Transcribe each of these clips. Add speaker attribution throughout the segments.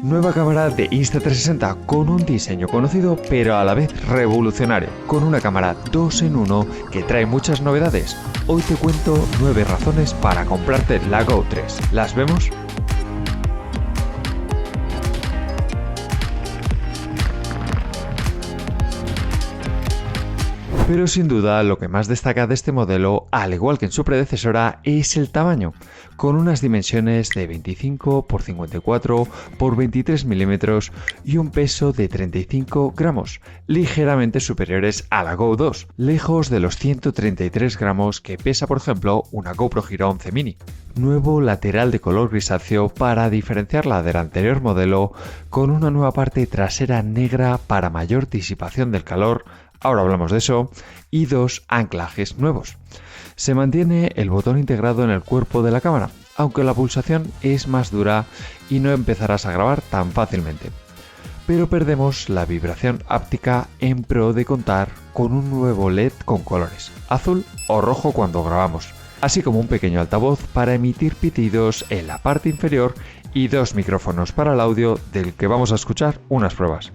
Speaker 1: Nueva cámara de Insta360 con un diseño conocido pero a la vez revolucionario, con una cámara 2 en 1 que trae muchas novedades. Hoy te cuento 9 razones para comprarte la Go 3. ¿Las vemos? Pero sin duda lo que más destaca de este modelo, al igual que en su predecesora, es el tamaño, con unas dimensiones de 25 x 54 x 23 milímetros y un peso de 35 gramos, ligeramente superiores a la Go 2, lejos de los 133 gramos que pesa por ejemplo una GoPro Hero 11 Mini. Nuevo lateral de color grisáceo para diferenciarla del anterior modelo, con una nueva parte trasera negra para mayor disipación del calor. Ahora hablamos de eso, y 2 anclajes nuevos. Se mantiene el botón integrado en el cuerpo de la cámara, aunque la pulsación es más dura y no empezarás a grabar tan fácilmente. Pero perdemos la vibración áptica en pro de contar con un nuevo LED con colores, azul o rojo cuando grabamos, así como un pequeño altavoz para emitir pitidos en la parte inferior y 2 micrófonos para el audio del que vamos a escuchar unas pruebas.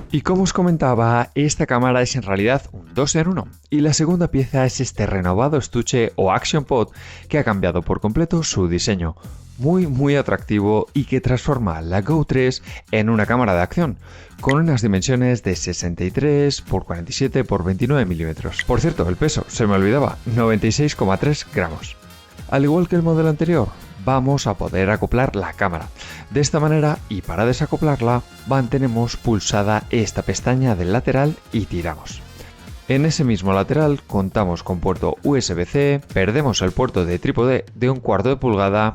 Speaker 1: Y como os comentaba, esta cámara es en realidad un 2 en 1 y la segunda pieza es este renovado estuche o Action Pod que ha cambiado por completo su diseño, muy atractivo y que transforma la Go 3 en una cámara de acción, con unas dimensiones de 63 x 47 x 29 milímetros. Por cierto, el peso, se me olvidaba, 96,3 gramos. Al igual que el modelo anterior, vamos a poder acoplar la cámara. De esta manera, y para desacoplarla, mantenemos pulsada esta pestaña del lateral y tiramos. En ese mismo lateral contamos con puerto USB-C, perdemos el puerto de trípode de 1/4 de pulgada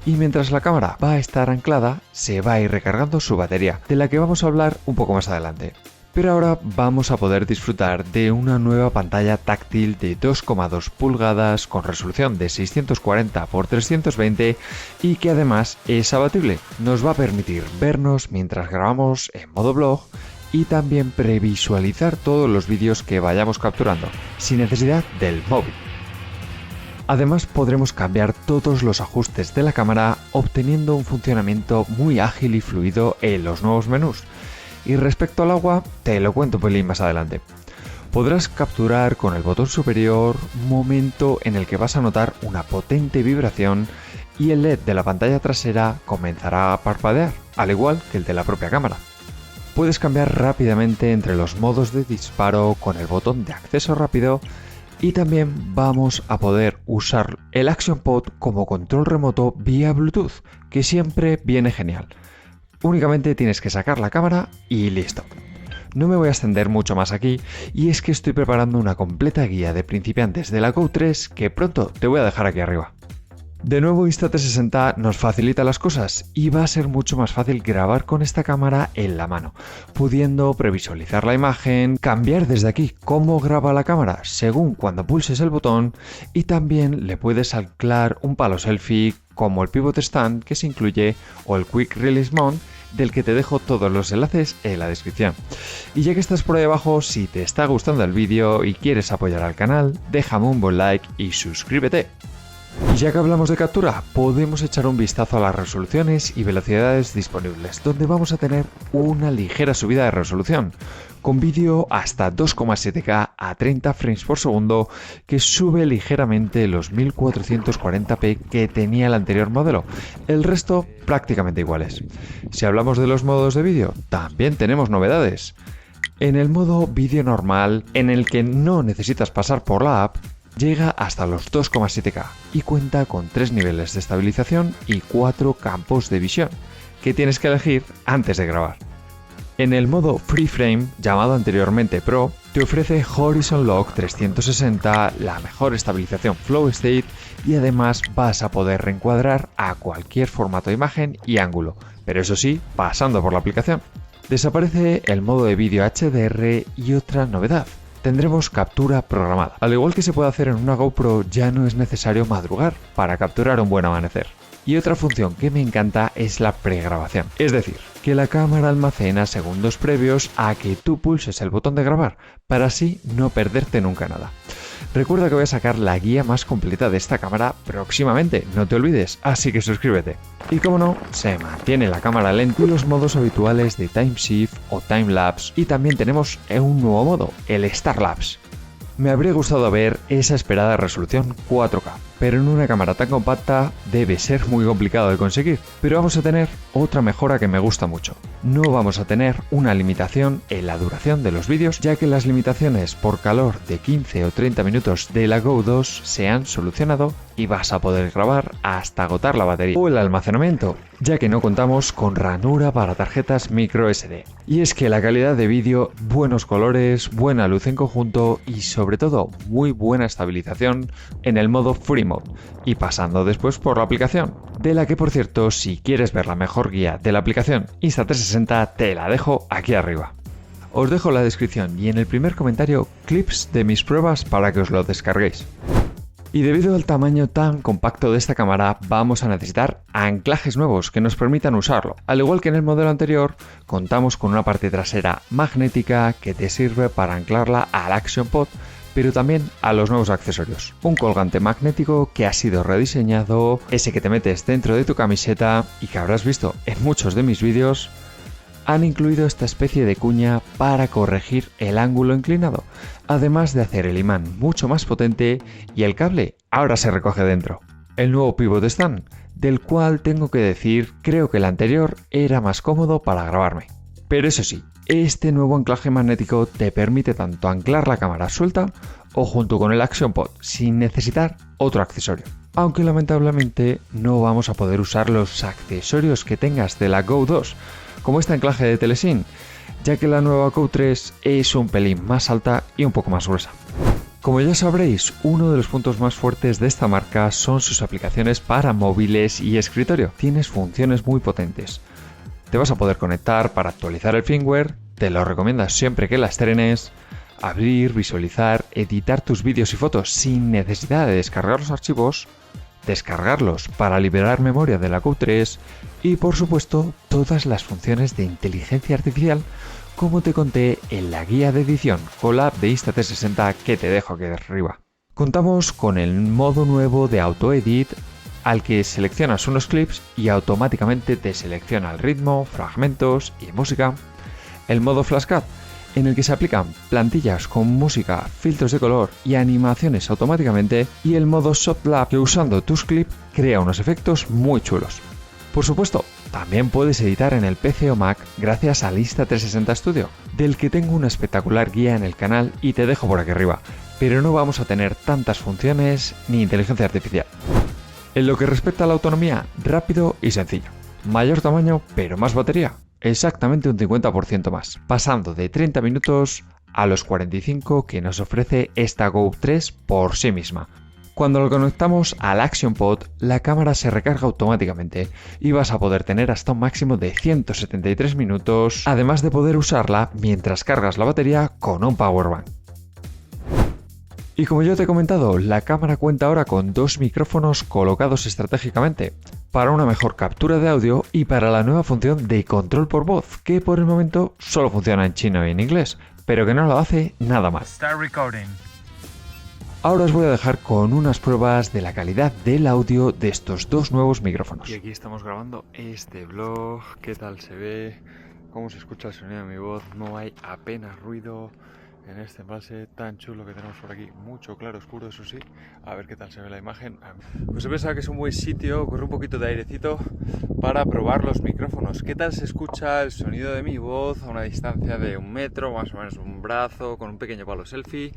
Speaker 1: y mientras la cámara va a estar anclada, se va a ir recargando su batería, de la que vamos a hablar un poco más adelante. Pero ahora vamos a poder disfrutar de una nueva pantalla táctil de 2,2 pulgadas con resolución de 640 x 320 y que además es abatible. Nos va a permitir vernos mientras grabamos en modo vlog y también previsualizar todos los vídeos que vayamos capturando, sin necesidad del móvil. Además podremos cambiar todos los ajustes de la cámara obteniendo un funcionamiento muy ágil y fluido en los nuevos menús. Y respecto al agua, te lo cuento un pelín más adelante. Podrás capturar con el botón superior un momento en el que vas a notar una potente vibración y el LED de la pantalla trasera comenzará a parpadear, al igual que el de la propia cámara. Puedes cambiar rápidamente entre los modos de disparo con el botón de acceso rápido y también vamos a poder usar el Action Pod como control remoto vía Bluetooth, que siempre viene genial. Únicamente tienes que sacar la cámara y listo. No me voy a extender mucho más aquí y es que estoy preparando una completa guía de principiantes de la Go 3 que pronto te voy a dejar aquí arriba. De nuevo Insta360 nos facilita las cosas y va a ser mucho más fácil grabar con esta cámara en la mano, pudiendo previsualizar la imagen, cambiar desde aquí cómo graba la cámara según cuando pulses el botón y también le puedes anclar un palo selfie como el Pivot Stand que se incluye o el Quick Release Mount del que te dejo todos los enlaces en la descripción. Y ya que estás por ahí abajo, si te está gustando el vídeo y quieres apoyar al canal, déjame un buen like y suscríbete. Y ya que hablamos de captura, podemos echar un vistazo a las resoluciones y velocidades disponibles, donde vamos a tener una ligera subida de resolución, con vídeo hasta 2,7K a 30 frames por segundo, que sube ligeramente los 1440p que tenía el anterior modelo, el resto prácticamente iguales. Si hablamos de los modos de vídeo, también tenemos novedades. En el modo vídeo normal, en el que no necesitas pasar por la app, llega hasta los 2,7K y cuenta con 3 niveles de estabilización y 4 campos de visión, que tienes que elegir antes de grabar. En el modo Free Frame, llamado anteriormente Pro, te ofrece Horizon Lock 360, la mejor estabilización Flow State y además vas a poder reencuadrar a cualquier formato de imagen y ángulo, pero eso sí, pasando por la aplicación. Desaparece el modo de vídeo HDR y otra novedad. Tendremos captura programada. Al igual que se puede hacer en una GoPro, ya no es necesario madrugar para capturar un buen amanecer. Y otra función que me encanta es la pregrabación. Es decir, que la cámara almacena segundos previos a que tú pulses el botón de grabar, para así no perderte nunca nada. Recuerda que voy a sacar la guía más completa de esta cámara próximamente, no te olvides, así que suscríbete. Y como no, se mantiene la cámara lenta y los modos habituales de Time Shift o Time Lapse, y también tenemos un nuevo modo, el Star Lapse. Me habría gustado ver esa esperada resolución 4K, pero en una cámara tan compacta debe ser muy complicado de conseguir. Pero vamos a tener otra mejora que me gusta mucho. No vamos a tener una limitación en la duración de los vídeos, ya que las limitaciones por calor de 15 o 30 minutos de la Go 2 se han solucionado y vas a poder grabar hasta agotar la batería. O el almacenamiento, ya que no contamos con ranura para tarjetas micro SD. Y es que la calidad de vídeo, buenos colores, buena luz en conjunto y sobre todo muy buena estabilización en el modo Free Mode y pasando después por la aplicación, de la que por cierto si quieres ver la mejor guía de la aplicación Insta360 te la dejo aquí arriba. Os dejo en la descripción y en el primer comentario clips de mis pruebas para que os lo descarguéis. Y debido al tamaño tan compacto de esta cámara vamos a necesitar anclajes nuevos que nos permitan usarlo. Al igual que en el modelo anterior, contamos con una parte trasera magnética que te sirve para anclarla al Action Pod, pero también a los nuevos accesorios. Un colgante magnético que ha sido rediseñado, ese que te metes dentro de tu camiseta y que habrás visto en muchos de mis vídeos. Han incluido esta especie de cuña para corregir el ángulo inclinado, además de hacer el imán mucho más potente y el cable ahora se recoge dentro. El nuevo pivot stand, del cual tengo que decir, creo que el anterior era más cómodo para grabarme. Pero eso sí, este nuevo anclaje magnético te permite tanto anclar la cámara suelta o junto con el Action Pod sin necesitar otro accesorio. Aunque lamentablemente no vamos a poder usar los accesorios que tengas de la Go 2, como este anclaje de Telesin, ya que la nueva Go 3 es un pelín más alta y un poco más gruesa. Como ya sabréis, uno de los puntos más fuertes de esta marca son sus aplicaciones para móviles y escritorio. Tienes funciones muy potentes. Te vas a poder conectar para actualizar el firmware, te lo recomiendas siempre que la estrenes, abrir, visualizar, editar tus vídeos y fotos sin necesidad de descargar los archivos, descargarlos para liberar memoria de la Go 3 y por supuesto todas las funciones de inteligencia artificial como te conté en la guía de edición con la app de Insta360 que te dejo aquí arriba. Contamos con el modo nuevo de Auto Edit al que seleccionas unos clips y automáticamente te selecciona el ritmo, fragmentos y música. El modo Flashcut, en el que se aplican plantillas con música, filtros de color y animaciones automáticamente, y el modo Soft-Lab, que usando tus clips crea unos efectos muy chulos. Por supuesto, también puedes editar en el PC o Mac gracias al Insta360 Studio, del que tengo una espectacular guía en el canal y te dejo por aquí arriba, pero no vamos a tener tantas funciones ni inteligencia artificial. En lo que respecta a la autonomía, rápido y sencillo. Mayor tamaño, pero más batería. Exactamente un 50% más, pasando de 30 minutos a los 45 que nos ofrece esta Go 3 por sí misma. Cuando lo conectamos al Action Pod, la cámara se recarga automáticamente y vas a poder tener hasta un máximo de 173 minutos, además de poder usarla mientras cargas la batería con un powerbank. Y como ya te he comentado, la cámara cuenta ahora con dos micrófonos colocados estratégicamente para una mejor captura de audio y para la nueva función de control por voz, que por el momento solo funciona en chino y en inglés, pero que no lo hace nada mal. Ahora os voy a dejar con unas pruebas de la calidad del audio de estos dos nuevos micrófonos. Y aquí estamos grabando este vlog. ¿Qué tal se ve? ¿Cómo se escucha el sonido de mi voz? No hay apenas ruido en este embalse tan chulo que tenemos por aquí. Mucho claro oscuro, eso sí. A ver qué tal se ve la imagen. Pues he pensado que es un buen sitio, corre un poquito de airecito para probar los micrófonos. ¿Qué tal se escucha el sonido de mi voz a una distancia de 1 metro, más o menos un brazo, con un pequeño palo selfie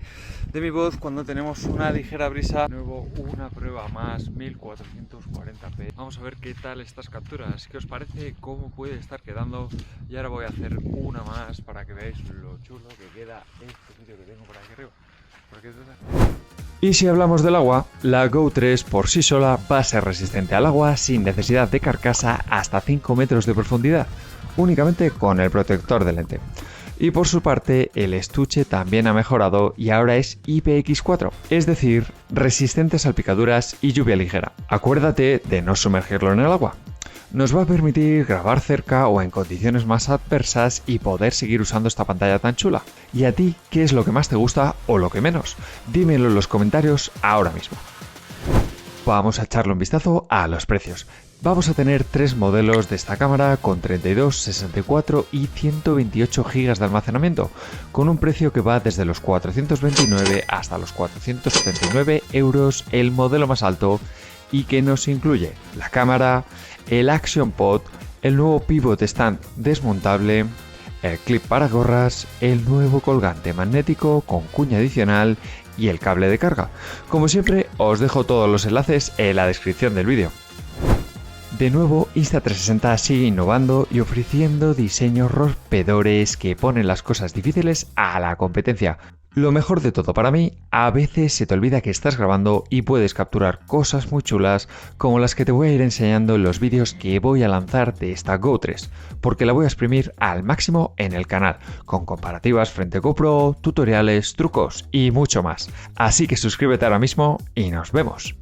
Speaker 1: de mi voz cuando tenemos una ligera brisa? De nuevo, una prueba más, 1440p. Vamos a ver qué tal estas capturas, qué os parece, cómo puede estar quedando. Y ahora voy a hacer una más para que veáis lo chulo que queda este vídeo que tengo por aquí arriba. Y si hablamos del agua, la Go 3 por sí sola va a ser resistente al agua sin necesidad de carcasa hasta 5 metros de profundidad, únicamente con el protector de lente. Y por su parte, el estuche también ha mejorado y ahora es IPX4, es decir, resistente a salpicaduras y lluvia ligera. Acuérdate de no sumergirlo en el agua. Nos va a permitir grabar cerca o en condiciones más adversas y poder seguir usando esta pantalla tan chula. ¿Y a ti qué es lo que más te gusta o lo que menos? Dímelo en los comentarios ahora mismo. Vamos a echarle un vistazo a los precios. Vamos a tener tres modelos de esta cámara con 32, 64 y 128 GB de almacenamiento, con un precio que va desde los 429 hasta los 479 euros el modelo más alto y que nos incluye la cámara, el Action Pod, el nuevo Pivot Stand desmontable, el clip para gorras, el nuevo colgante magnético con cuña adicional y el cable de carga. Como siempre, os dejo todos los enlaces en la descripción del vídeo. De nuevo, Insta360 sigue innovando y ofreciendo diseños rompedores que ponen las cosas difíciles a la competencia. Lo mejor de todo para mí, a veces se te olvida que estás grabando y puedes capturar cosas muy chulas como las que te voy a ir enseñando en los vídeos que voy a lanzar de esta Go 3, porque la voy a exprimir al máximo en el canal, con comparativas frente a GoPro, tutoriales, trucos y mucho más. Así que suscríbete ahora mismo y nos vemos.